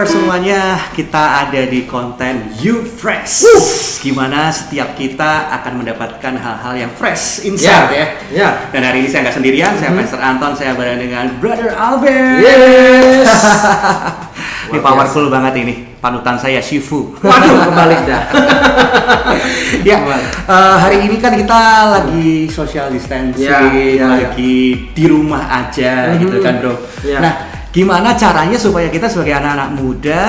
semuanya, kita ada di konten You Fresh. Gimana setiap kita akan mendapatkan hal-hal yang fresh inside ya. Dan hari ini saya nggak sendirian, saya Pastor Anton, saya bareng dengan Brother Albert. Yes. Ini powerful banget ini, panutan saya Shifu. Waduh, kebalik dah. Hari ini kan kita lagi social distancing, lagi di rumah aja gitu kan bro. Nah, gimana caranya supaya kita sebagai anak-anak muda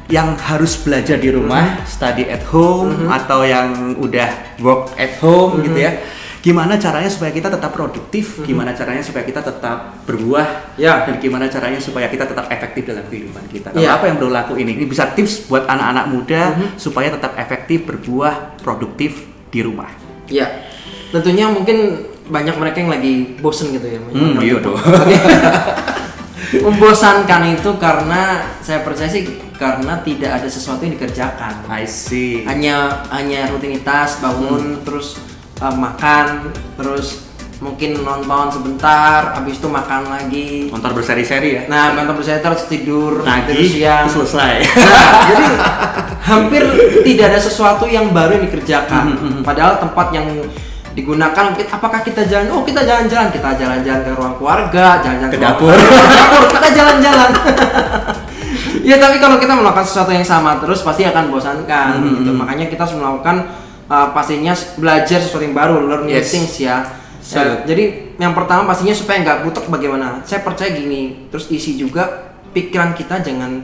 yang harus belajar di rumah, study at home, atau yang udah work at home gitu ya, gimana caranya supaya kita tetap produktif, gimana caranya supaya kita tetap berbuah, dan gimana caranya supaya kita tetap efektif dalam kehidupan kita. Kalau apa yang bro lakuin ini bisa tips buat anak-anak muda supaya tetap efektif, berbuah, produktif di rumah. Ya, tentunya mungkin banyak mereka yang lagi bosen gitu ya. Iya dong. Membosankan itu karena saya percaya sih karena tidak ada sesuatu yang dikerjakan. I see. Hanya rutinitas, bangun terus makan, terus mungkin nonton sebentar, habis itu makan lagi. Nonton berseri-seri ya? Nah, nonton berseri terus tidur terus siang. Selesai. Jadi hampir tidak ada sesuatu yang baru yang dikerjakan. Padahal tempat yang digunakan mungkin apakah kita jalan? Oh, kita jalan-jalan ke ruang keluarga, jalan-jalan ke dapur. Kita jalan-jalan. Ya, tapi kalau kita melakukan sesuatu yang sama terus pasti akan membosankan gitu. Makanya kita harus melakukan pastinya belajar sesuatu yang baru, learn new things ya. Jadi yang pertama pastinya supaya nggak butek bagaimana. Saya percaya gini, terus isi juga pikiran kita jangan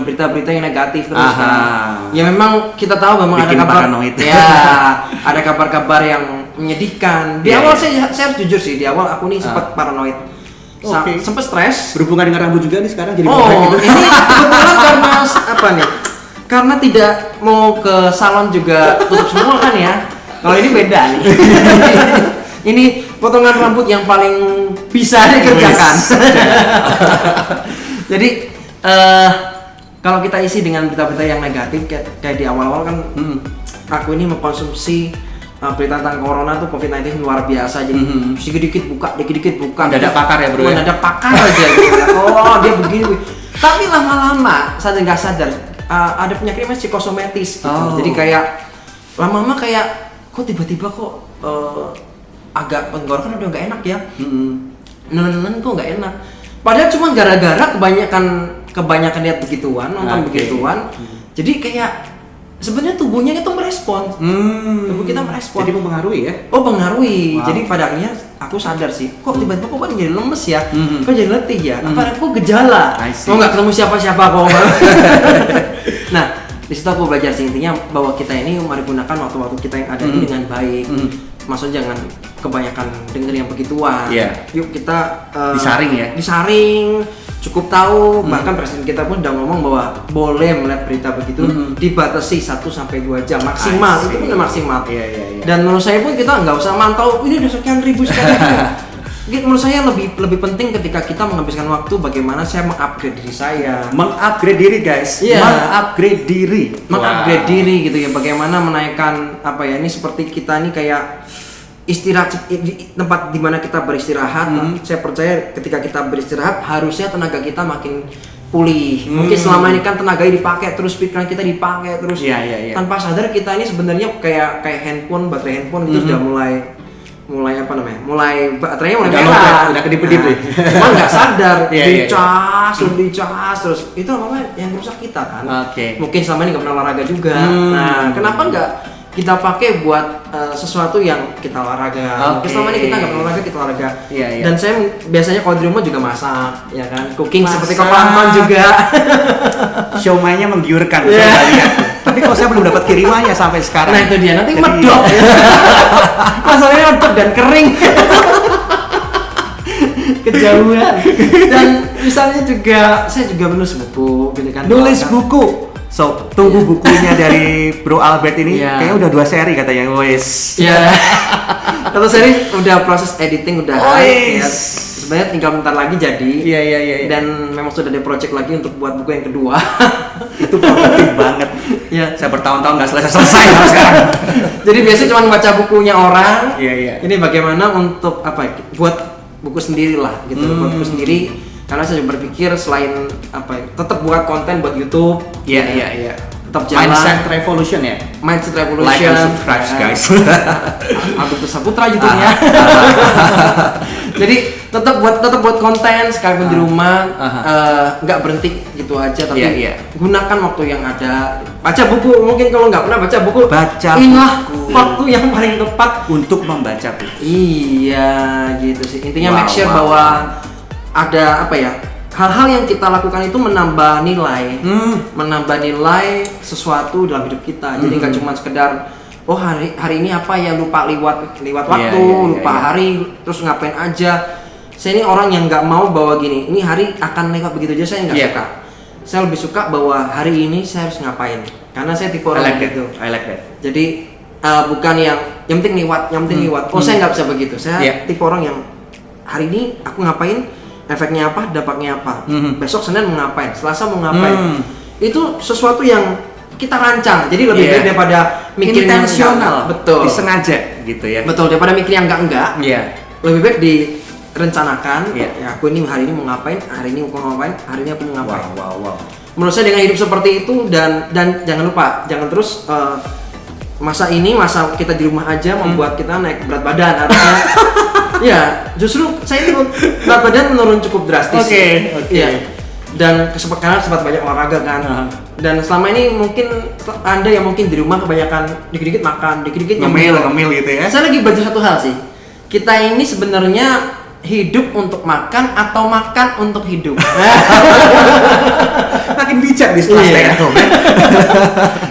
berita-berita yang negatif terus kan. Ya memang kita tahu memang bikin ada kabar paranoid. Ada kabar-kabar yang menyedihkan. Di awal saya harus jujur sih, di awal aku nih sempat paranoid. Sempat stres. Berhubungan dengan rambut juga nih sekarang jadi gitu. Ini kebetulan karena apa nih? Karena tidak mau ke salon juga tutup semua kan ya. Kalau ini beda nih. Ini potongan rambut yang paling bisa dikerjakan. Jadi kalau kita isi dengan berita-berita yang negatif kayak di awal-awal kan aku ini mengkonsumsi berita tentang corona tuh COVID-19 luar biasa. Jadi dikit-dikit buka. Mendadak pakar ya bro. Mendadak pakar aja gitu. Oh, dia begini. Tapi lama-lama sadar nggak sadar ada penyakit namanya psikosomatis gitu. Jadi kayak lama-lama kayak kok tiba-tiba kok agak tenggorokan udah nggak enak ya. Nenen kok nggak enak. Padahal cuma gara-gara kebanyakan lihat begituan, nonton begituan. Jadi kayak sebenarnya tubuhnya itu merespon. Tubuh kita merespon. Jadi mempengaruhi ya? Oh, mempengaruhi. Jadi pada akhirnya aku sadar sih, kok tiba-tiba kok jadi lemes ya? Kok jadi letih ya? Apa aku gejala? Kok nggak ketemu siapa-siapa kok? Nah, di situ aku belajar sih intinya bahwa kita ini mari gunakan waktu-waktu kita yang ada ini dengan baik. Maksudnya jangan kebanyakan denger yang begituan. Yuk kita disaring. Cukup tahu, bahkan presiden kita pun udah ngomong bahwa boleh melihat berita begitu dibatasi 1-2 jam maksimal, itu benar maksimal. Dan menurut saya pun kita nggak usah mantau ini udah sekian ribu sekian. Menurut saya lebih penting ketika kita menghabiskan waktu bagaimana saya mengupgrade diri saya. Mengupgrade diri guys. Mengupgrade diri gitu ya. Bagaimana menaikkan ini seperti kita ini kayak istirahat di tempat dimana kita beristirahat. Saya percaya ketika kita beristirahat harusnya tenaga kita makin pulih. Mungkin selama ini kan tenaganya dipakai terus, pikiran kita dipakai terus. Tanpa sadar kita ini sebenarnya kayak handphone, baterai handphone itu sudah mulai baterainya mulai merah. Udah kedip-kedip nih. Cuma nggak sadar, dicas terus itu apa yang rusak kita kan. Mungkin selama ini nggak pernah olahraga juga. Nah, kenapa nggak kita pakai buat sesuatu yang kita olahraga. Selama ini kita nggak pernah olahraga, kita olahraga. Dan saya biasanya kalau di rumah juga masak, ya kan, cooking seperti Koko Anton juga. Siomay-nya menggiurkan, saya lihat. Tapi kalau saya belum dapat kirimannya sampai sekarang. Nah itu dia, nanti medok. Masalahnya medok dan kering. Kejauhan. Dan misalnya juga saya juga menulis buku, gitu kan. Nulis buku. So, tunggu bukunya dari Bro Albert ini. Kayaknya udah 2 seri katanya. Kalau seri udah proses editing udah. Sebenarnya tinggal bentar lagi jadi. Dan memang sudah ada project lagi untuk buat buku yang kedua. Itu produktif banget. Saya bertahun-tahun nggak selesai sekarang. Jadi biasanya cuma baca bukunya orang. Ini bagaimana untuk buat buku sendiri lah gitu. Buat buku sendiri Karena saya juga berpikir selain tetap buat konten buat YouTube. Iya. Tetap jalan. Mindset Revolution ya. Mindset Revolution. Like and subscribe guys. Agustus Saputra YouTube-nya. Jadi tetap buat konten sekalipun di rumah, nggak berhenti gitu aja, tapi gunakan waktu yang ada. Baca buku, mungkin kalau nggak pernah baca buku, inilah waktu yang paling tepat untuk membaca buku. Iya, gitu sih. Intinya make sure bahwa ada hal-hal yang kita lakukan itu menambah nilai sesuatu dalam hidup kita. Jadi nggak cuma sekedar hari ini apa ya, lupa liwat waktu, lupa hari, terus ngapain aja. Saya ini orang yang nggak mau bahwa gini, ini hari akan lewat begitu aja, saya nggak suka. Saya lebih suka bahwa hari ini saya harus ngapain, karena saya tipe orang gitu. I like that. Jadi bukan yang penting liwat. Saya nggak bisa begitu. Saya tipe orang yang hari ini aku ngapain, efeknya apa, dampaknya apa. Besok Senin mau ngapain, Selasa mau ngapain. Itu sesuatu yang kita rancang, jadi lebih baik daripada mikir intensional, betul, disengaja gitu ya. Betul, daripada mikir yang enggak. Lebih baik direncanakan. Ya, aku ini hari ini mau ngapain, hari ini aku mau ngapain, hari ini aku mau ngapain. Wow. Menurut saya dengan hidup seperti itu dan jangan lupa, jangan terus masa kita di rumah aja membuat kita naik berat badan. Artinya ya, justru saya ini berat badan menurun cukup drastis. Oke. Ya. Dan karena sempat banyak olahraga kan. Dan selama ini mungkin Anda yang mungkin di rumah kebanyakan dikit-dikit makan, dikit-dikit ngemil gitu ya. Saya lagi belajar satu hal sih. Kita ini sebenarnya hidup untuk makan atau makan untuk hidup. Makin bijak di setelah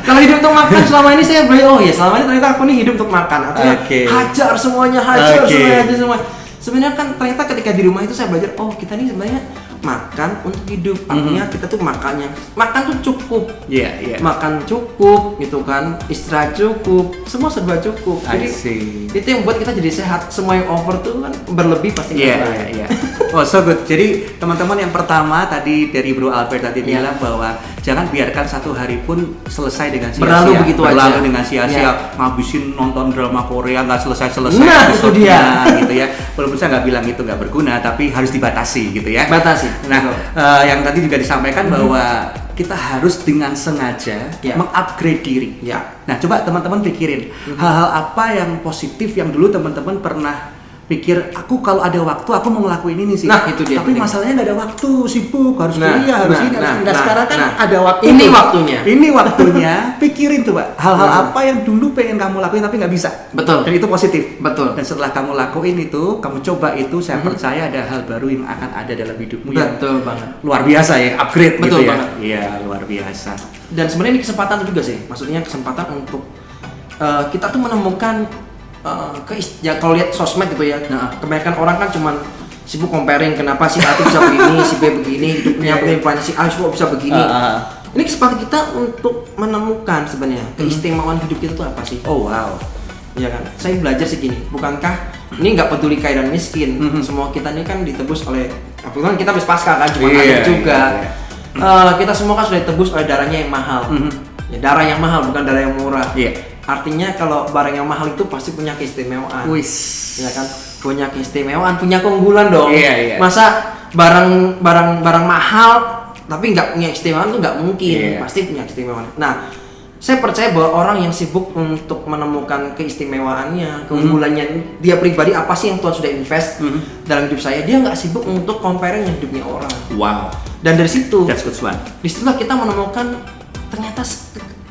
Kalau hidup untuk makan selama ini saya selama ini ternyata aku nih hidup untuk makan. Artinya hajar semuanya. Sebenarnya kan ternyata ketika di rumah itu saya belajar, kita nih sebenarnya makan untuk hidup. Artinya kita tuh makan tuh cukup. Makan cukup gitu kan, istirahat cukup, semua serba cukup. Jadi itu yang buat kita jadi sehat. Semua yang over tuh kan berlebih pasti so good. Jadi teman-teman, yang pertama tadi dari Bro Albert tadi bilang bahwa jangan biarkan satu hari pun selesai dengan sia-sia. Berlalu dengan sia-sia, ngabisin nonton drama Korea nggak selesai-selesai. Nah, itu dia gitu ya. Walaupun saya nggak bilang itu nggak berguna, tapi harus dibatasi gitu ya. Nah, yang tadi juga disampaikan bahwa kita harus dengan sengaja mengupgrade diri. Nah, coba teman-teman pikirin hal-hal apa yang positif yang dulu teman-teman pernah pikir, aku kalau ada waktu aku mau ngelakuin ini sih. Nah, itu dia. Tapi masalahnya nggak ada waktu, sibuk, harus kuliah, harus ini, harus ini. Sekarang kan ada waktu. Ini waktunya. Pikirin tuh, Pak. Hal-hal apa yang dulu pengen kamu lakuin tapi nggak bisa. Betul. Dan itu positif. Betul. Dan setelah kamu lakuin itu, kamu coba itu, saya percaya ada hal baru yang akan ada dalam hidupmu. Betul banget. Luar biasa ya, upgrade. Betul gitu banget. Iya, luar biasa. Dan sebenarnya ini kesempatan juga sih. Maksudnya kesempatan untuk kita tuh menemukan kalau lihat sosmed gitu ya, kebanyakan orang kan cuman sibuk comparing, kenapa si A itu bisa begini, si B begini, hidupnya begini, si A kok bisa begini. Ini kesempatan kita untuk menemukan sebenarnya keistimewaan hidup kita tuh apa sih? Oh wow. Ya kan, saya belajar sih gini, bukankah ini nggak peduli kaya dan miskin, semua kita ini kan ditebus oleh, kebetulan kita habis pasca kan, cuma ada juga. Kita semua kan sudah ditebus oleh darahnya yang mahal. Ya, darah yang mahal bukan darah yang murah. Artinya kalau barang yang mahal itu pasti punya keistimewaan. Ya kan? Punya keistimewaan, punya keunggulan dong. Masa barang mahal tapi nggak punya keistimewaan tuh nggak mungkin. Pasti punya keistimewaan. Nah, saya percaya bahwa orang yang sibuk untuk menemukan keistimewaannya, keunggulannya dia pribadi, apa sih yang Tuhan sudah invest dalam hidup saya, dia nggak sibuk untuk comparing hidupnya orang. Wow. Dan dari situ, disitulah kita menemukan ternyata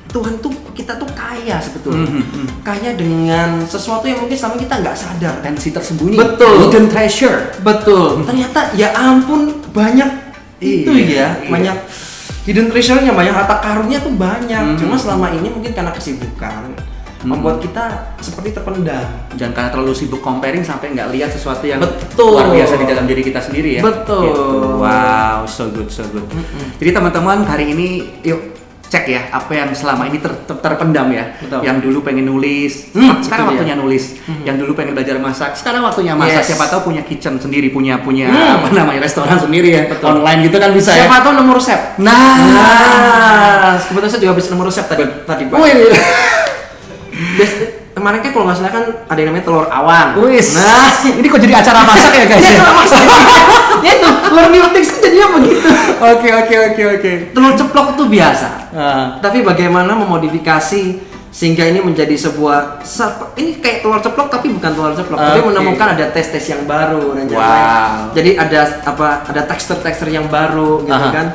Tuhan tuh, kita tuh kaya sebetulnya. Kaya dengan sesuatu yang mungkin selama kita nggak sadar. Tensi tersembunyi. Betul. Hidden treasure. Betul. Ternyata ya ampun banyak banyak hidden treasure-nya, banyak harta karunnya tuh banyak. Cuma selama ini mungkin karena kesibukan membuat kita seperti terpendam. Dan karena terlalu sibuk comparing sampai nggak lihat sesuatu yang luar biasa di dalam diri kita sendiri ya. Betul. Gitu. Wow, so good. Jadi teman-teman, hari ini yuk cek ya apa yang selama ini terpendam ya. Yang dulu pengen nulis, sekarang waktunya nulis. Yang dulu pengen belajar masak, sekarang waktunya masak. Siapa tahu punya kitchen sendiri, punya apa namanya, restoran sendiri ya. Online gitu kan bisa. Siapa tahu nemu resep. Nah, kebetulan saya juga bisa nemu resep tadi Pak. kemarin kan kalau nggak salah kan ada yang namanya telur awan. Wis. Nah, ini kok jadi acara masak ya guys? Ya, ya itu learning tips jadinya begitu. Oke. Telur ceplok itu biasa. Tapi bagaimana memodifikasi sehingga ini menjadi sebuah ini kayak telur ceplok tapi bukan telur ceplok, tapi menemukan ada tes yang baru dan jadi ada tekstur yang baru gitu kan.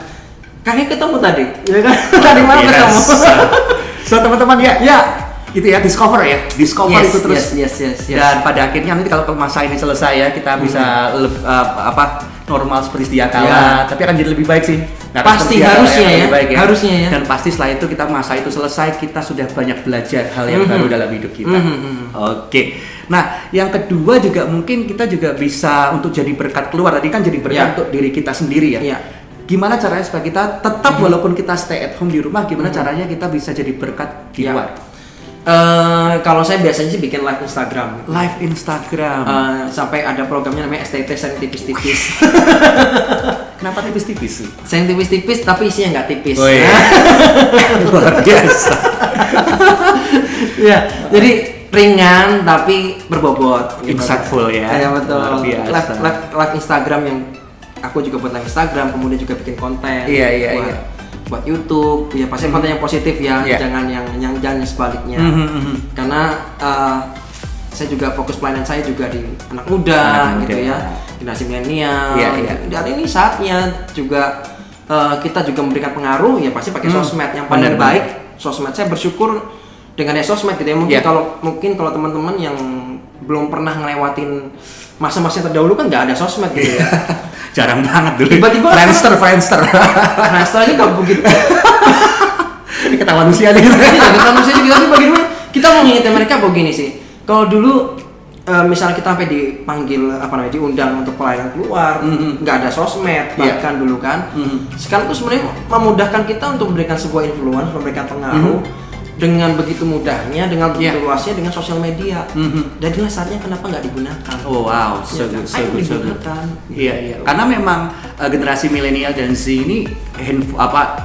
Kayaknya ketemu tadi, ya kan? Tadi malam ketemu. So teman-teman ya itu ya discover itu terus. Yes. Dan pada akhirnya nanti kalau masa ini selesai ya kita bisa normal seperti sedia kala, tapi akan jadi lebih baik sih. Nah, pasti harusnya ya, harusnya ya. Dan pasti setelah itu kita masa itu selesai, kita sudah banyak belajar hal yang baru dalam hidup kita. Oke. Nah, yang kedua juga mungkin kita juga bisa untuk jadi berkat keluar. Tadi kan jadi berkat untuk diri kita sendiri ya. Gimana caranya supaya kita tetap walaupun kita stay at home di rumah, gimana caranya kita bisa jadi berkat di luar? Kalau saya biasanya sih bikin live Instagram. Sampai ada programnya namanya STT sayang tipis-tipis. Kenapa tipis-tipis? Sayang tipis-tipis tapi isinya nggak tipis. Oh, iya. Luar biasa. Ya, jadi ringan tapi berbobot. Insightful ya. Ya betul. Luar biasa. Live Instagram yang aku juga buat live Instagram, kemudian juga bikin konten. Iya. Buat YouTube ya pasti konten yang positif ya, jangan yang sebaliknya. Karena saya juga fokus pelayanan saya juga di anak muda gitu ya, generasi milenial. Dan ini saatnya juga kita juga memberikan pengaruh ya pasti pakai sosmed. Yang paling baik sosmed, saya bersyukur dengan sosmed gitu ya. Mungkin kalau teman-teman yang belum pernah ngelewatin masa-masa terdahulu kan nggak ada sosmed gitu ya. Jarang banget dulu. Tiba-tiba Friendster aja nggak begitu. Ketahuan usia nih. Ketahuan usia juga. Tapi bagaimana kita mau ngingetin mereka begini sih. Kalau dulu misalnya kita sampai dipanggil diundang untuk pelayanan keluar, nggak ada sosmed bahkan dulu kan. Sekarang tuh sebenarnya memudahkan kita untuk memberikan sebuah influence, memberikan pengaruh. Dengan begitu mudahnya, dengan begitu luasnya, dengan sosial media. Dan inilah saatnya kenapa nggak digunakan? Oh wow, so good. Iya. Karena memang generasi milenial dan Z ini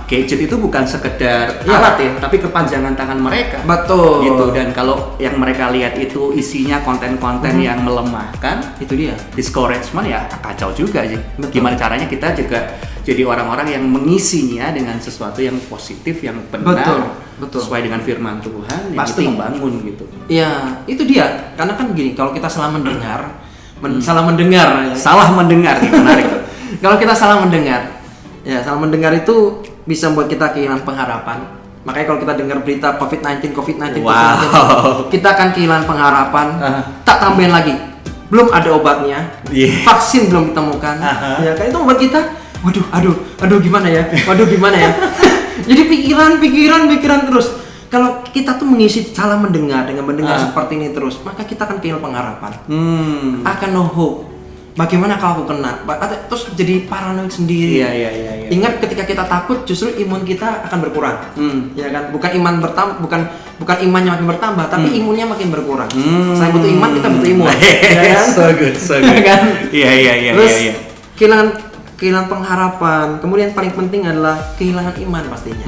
gadget itu bukan sekedar alat ya, tapi kepanjangan tangan mereka. Betul. Gitu. Dan kalau yang mereka lihat itu isinya konten-konten yang melemahkan, itu dia. Discouragement ya kacau juga sih. Betul. Gimana caranya kita juga jadi orang-orang yang mengisinya dengan sesuatu yang positif, yang benar. Betul. Sesuai dengan firman Tuhan yang itu membangun gitu. Iya, itu dia. Karena kan gini, kalau kita salah mendengar, salah mendengar nih, menarik. Kalau kita salah mendengar itu bisa membuat kita kehilangan pengharapan. Makanya kalau kita dengar berita COVID-19, kita akan kehilangan pengharapan. Tak tambahin lagi, belum ada obatnya, vaksin belum ditemukan. Ya kan itu membuat kita, waduh gimana ya? Jadi pikiran terus. Kalau kita tuh mengisi salah mendengar dengan mendengar seperti ini terus, maka kita akan kehilangan pengharapan. Akan no hope. Bagaimana kalau aku kena? Terus jadi paranoid sendiri. Iya. Ingat ketika kita takut, justru imun kita akan berkurang. Ya kan? Bukan imannya makin bertambah, tapi imunnya makin berkurang. Saya butuh iman, kita butuh imun. Ya kan? So good. Iya. Terus kehilangan pengharapan. Kemudian paling penting adalah kehilangan iman pastinya.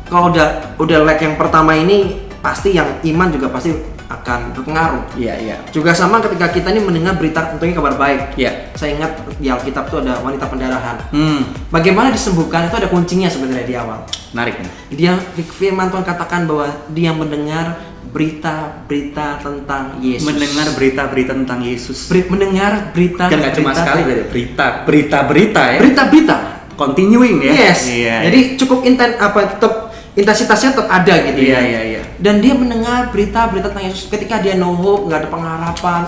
Kalau udah lag yang pertama ini, pasti yang iman juga pasti akan berpengaruh. Iya. Juga sama ketika kita ini mendengar berita tentunya kabar baik. Iya. Saya ingat di Alkitab itu ada wanita pendarahan. Bagaimana disembuhkan itu ada kuncinya sebenarnya di awal. Menarik. Dia firman Tuhan katakan bahwa dia mendengar berita-berita tentang Yesus. Mendengar berita-berita tentang Yesus. Mendengar berita. Kan nggak cuma sekali berita ya. Berita. Continuing ya. Yes. Jadi cukup intensitasnya tetap ada gitu. Iya. Dan dia mendengar berita-berita tentang Yesus ketika dia no hope, nggak ada pengharapan.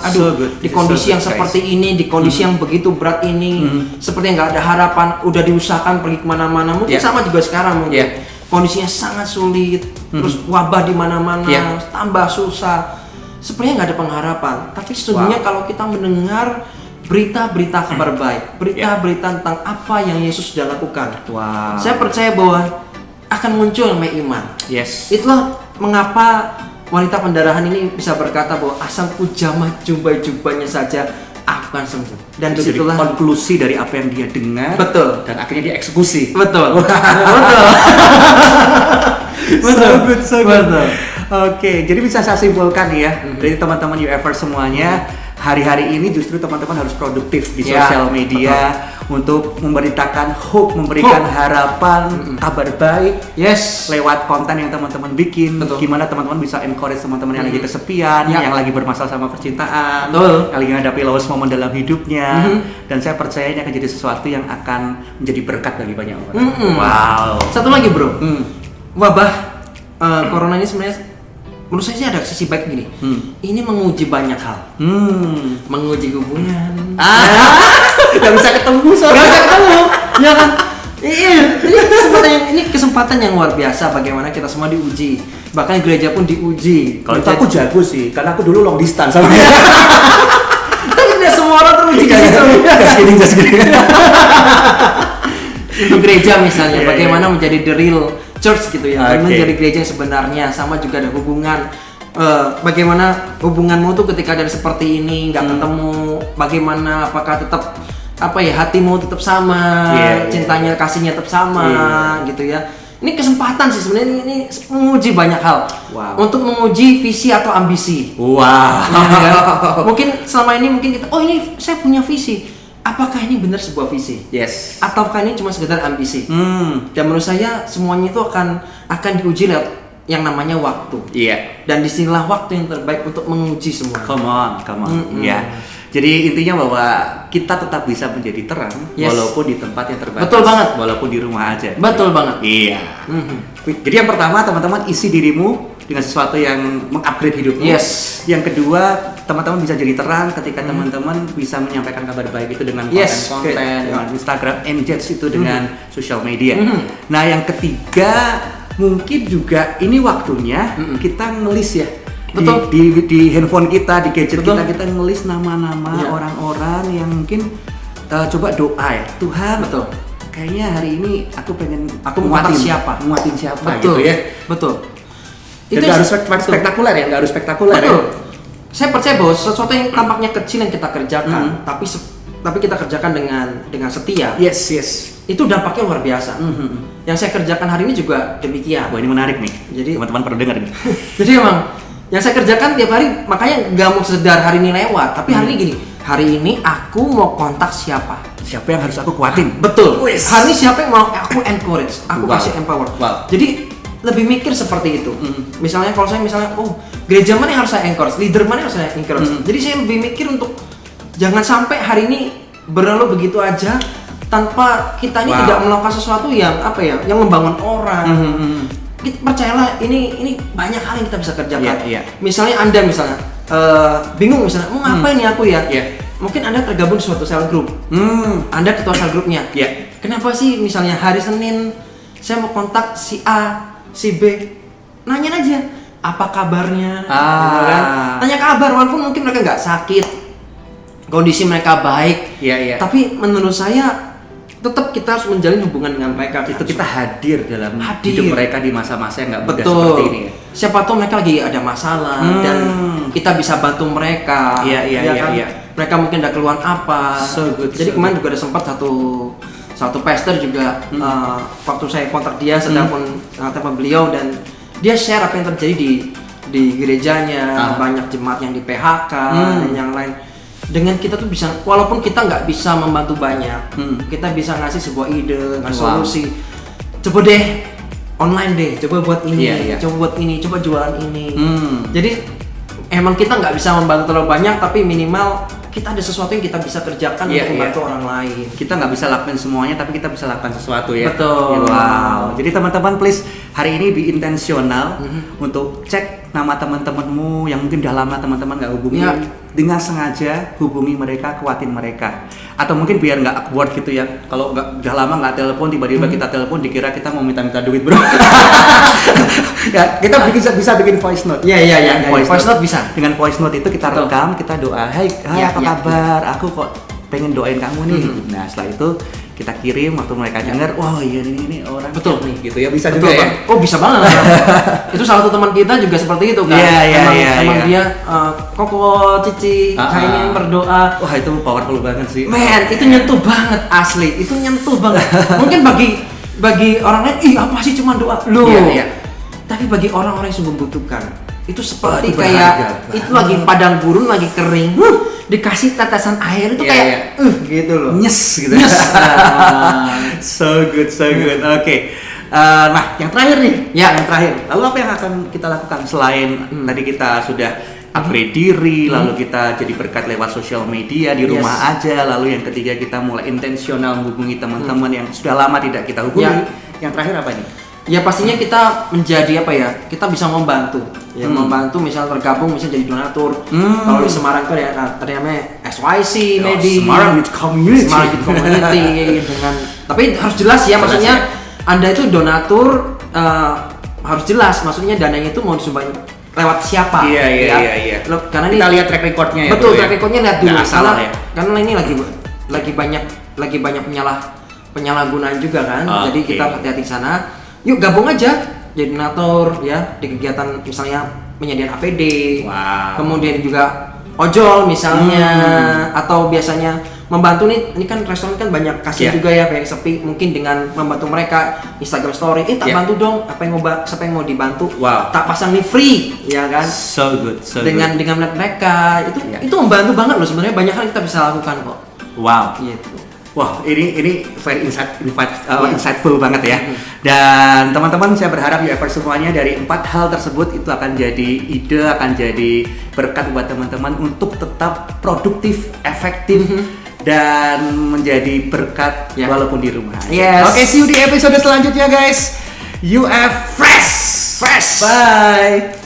Di kondisi yang seperti ini, di kondisi yang begitu berat ini, seperti nggak ada harapan, udah diusahakan pergi kemana-mana. Mungkin sama juga sekarang mungkin. Kondisinya sangat sulit, terus wabah di mana-mana, tambah susah. Sepertinya nggak ada pengharapan. Tapi sesungguhnya kalau kita mendengar berita-berita kabar baik, berita-berita tentang apa yang Yesus sudah lakukan, saya percaya bahwa akan muncul namanya iman. Yes. Itulah mengapa wanita pendarahan ini bisa berkata bahwa asal ku jamah jubah-jubahnya saja aku akan sembuh. Dan disitulah konklusi dari apa yang dia dengar. Betul. Dan akhirnya dia eksekusi. Betul. So good. Oke, jadi bisa saya simpulkan ya dari teman-teman UFers semuanya, hari-hari ini justru teman-teman harus produktif di sosial media untuk memberitakan hope, memberikan harapan, kabar baik lewat konten yang teman-teman bikin. Gimana teman-teman bisa encourage teman-teman yang lagi kesepian, yang lagi bermasalah sama percintaan, yang lagi menghadapi lowest moment dalam hidupnya. Dan saya percaya ini akan jadi sesuatu yang akan menjadi berkat bagi banyak orang. Wow. Satu lagi bro, wabah corona ini sebenarnya menurut saya sih ada sisi baik gini. Ini menguji banyak hal. Menguji hubungan. Gak bisa ketemu soalnya. Gak bisa ketemu. Ya kan? Iya. Ini kesempatan yang luar biasa bagaimana kita semua diuji. Bahkan gereja pun diuji. Kalau aku jago sih, karena aku dulu long distance sama dia. Tidak semua orang teruji di situ. Just kidding. Untuk gereja misalnya, bagaimana menjadi the real church gitu ya, menjadi gereja yang sebenarnya. Sama juga ada hubungan, bagaimana hubunganmu tuh ketika dari seperti ini nggak ketemu, bagaimana apakah tetap hatimu tetap sama, cintanya kasihnya tetap sama gitu ya. Ini kesempatan sih sebenarnya, ini menguji banyak hal. Untuk menguji visi atau ambisi. Ya, kan? Mungkin selama ini kita, ini saya punya visi. Apakah ini benar sebuah visi? Ataukah ini cuma sekedar ambisi? Dan menurut saya semuanya itu akan diuji lewat yang namanya waktu. Dan disinilah waktu yang terbaik untuk menguji semua. Come on. Jadi intinya bahwa kita tetap bisa menjadi terang walaupun di tempat yang terbatas. Betul banget. Walaupun di rumah aja. Betul banget. Iya. Jadi yang pertama teman-teman, isi dirimu dengan sesuatu yang mengupgrade hidupmu. Yang kedua, teman-teman bisa jadi terang ketika teman-teman bisa menyampaikan kabar baik itu dengan konten-konten, dengan Instagram, engage itu dengan social media. Nah yang ketiga, mungkin juga ini waktunya kita ngelis ya. Di handphone kita, di gadget kita ngelis nama-nama orang-orang yang mungkin coba doa ya, Tuhan. Kayaknya hari ini aku pengen nguatin siapa gitu ya. Itu harus spektakuler ya, nggak harus spektakuler. Ya. Saya percaya bahwa sesuatu yang tampaknya kecil yang kita kerjakan, tapi kita kerjakan dengan setia. Itu dampaknya luar biasa. Yang saya kerjakan hari ini juga demikian. Wah, ini menarik nih. Jadi teman-teman perlu dengar nih. Jadi emang yang saya kerjakan tiap hari, makanya nggak mau sekedar hari ini lewat, tapi hari ini gini. Hari ini aku mau kontak siapa yang harus aku kuatin. Betul. Hari ini siapa yang mau aku encourage, aku kasih empower. Jadi lebih mikir seperti itu. Misalnya kalau saya gereja mana yang harus saya encourage, leader mana yang harus saya encourage. Jadi saya lebih mikir untuk jangan sampai hari ini berlalu begitu aja tanpa kita ini tidak melakukan sesuatu yang yang membangun orang. Percayalah, ini banyak hal yang kita bisa kerjakan. Misalnya Anda bingung mau ngapain nih aku ya? Mungkin Anda tergabung di suatu sel group. Anda ketua sel grupnya. Kenapa sih misalnya hari Senin saya mau kontak si A, si B, nanya aja apa kabarnya, kan? Tanya kabar walaupun mungkin mereka nggak sakit, kondisi mereka baik, tapi menurut saya tetap kita harus menjalin hubungan dengan mereka. Itu kita hadir dalam hidup mereka di masa-masa yang nggak mudah seperti ini. Siapa tahu mereka lagi ada masalah dan kita bisa bantu mereka. Mereka mungkin ada keluhan apa. Jadi kemarin juga ada sempat satu pastor juga waktu saya kontak dia, saya telepon beliau dan dia share apa yang terjadi di gerejanya, banyak jemaat yang di PHK dan yang lain. Dengan kita tuh bisa, walaupun kita nggak bisa membantu banyak, kita bisa ngasih sebuah ide, ngasih solusi. Coba deh online deh, coba buat ini, coba buat ini, coba jualan ini. Jadi emang kita nggak bisa membantu terlalu banyak, tapi minimal kita ada sesuatu yang kita bisa kerjakan untuk membantu orang lain. Kita nggak bisa lakukan semuanya, tapi kita bisa lakukan sesuatu ya. Betul. Wow. Jadi teman-teman please hari ini be intentional untuk cek nama teman-temanmu yang mungkin udah lama teman-teman nggak hubungi. Dengan sengaja hubungi mereka, kuatin mereka. Atau mungkin biar nggak awkward gitu ya. Kalau udah lama nggak telepon, tiba-tiba kita telepon, dikira kita mau minta duit bro. Ya, kita bisa bikin voice note. Iya. Voice note bisa. Dengan voice note itu kita rekam, kita doa. Hai apa kabar? Aku kok pengen doain kamu nih. Nah setelah itu kita kirim waktu mereka dengar, wah iya ini orang betul nih gitu ya, bisa juga ya. Oh bisa banget. Itu salah satu teman kita juga seperti itu kan. Emang dia Koko Cici kayaknya berdoa. Wah itu powerful banget sih. Man, itu nyentuh banget asli. Itu nyentuh banget. Mungkin bagi orang lain, apa sih cuma doa? Loh. Tapi bagi orang-orang yang sungguh membutuhkan, itu seperti kayak itu lagi padang gurun lagi kering, dikasih tetesan air itu kayak gitu loh, nyes gitu. So good. Oke. Nah, yang terakhir nih, yang terakhir. Lalu apa yang akan kita lakukan selain tadi kita sudah upgrade diri, lalu kita jadi berkat lewat sosial media di rumah aja, lalu yang ketiga kita mulai intensional menghubungi teman-teman yang sudah lama tidak kita hubungi. Yang terakhir apa nih? Ya pastinya kita menjadi apa ya? Kita bisa membantu. Ya membantu misal tergabung misal jadi donatur. Kalau di Semarang itu ada namanya SYC maybe. Semarang Youth Community dengan tapi harus jelas ya maksudnya Anda itu donatur harus jelas maksudnya dananya itu mau disumbang lewat siapa? Iya. Karena kita lihat track recordnya ya. Betul, track recordnya lihat dulu. Karena ini lagi banyak penyalahgunaan juga kan. Jadi kita hati-hati sana. Yuk gabung aja jadi donatur ya di kegiatan misalnya penyediaan APD. Kemudian juga ojol misalnya atau biasanya membantu ini kan restoran kan banyak kasih juga ya banyak sepi mungkin dengan membantu mereka Instagram story tak bantu dong siapa yang mau dibantu tak pasang nih free ya kan so good dengan melihat mereka itu membantu banget loh sebenarnya banyak hal kita bisa lakukan kok gitu. Wah, ini very insightful banget ya. Dan teman-teman saya berharap UFers semuanya dari 4 hal tersebut itu akan jadi ide, akan jadi berkat buat teman-teman untuk tetap produktif, efektif dan menjadi berkat walaupun di rumah. Oke, see you di episode selanjutnya guys. UF Fresh. Bye.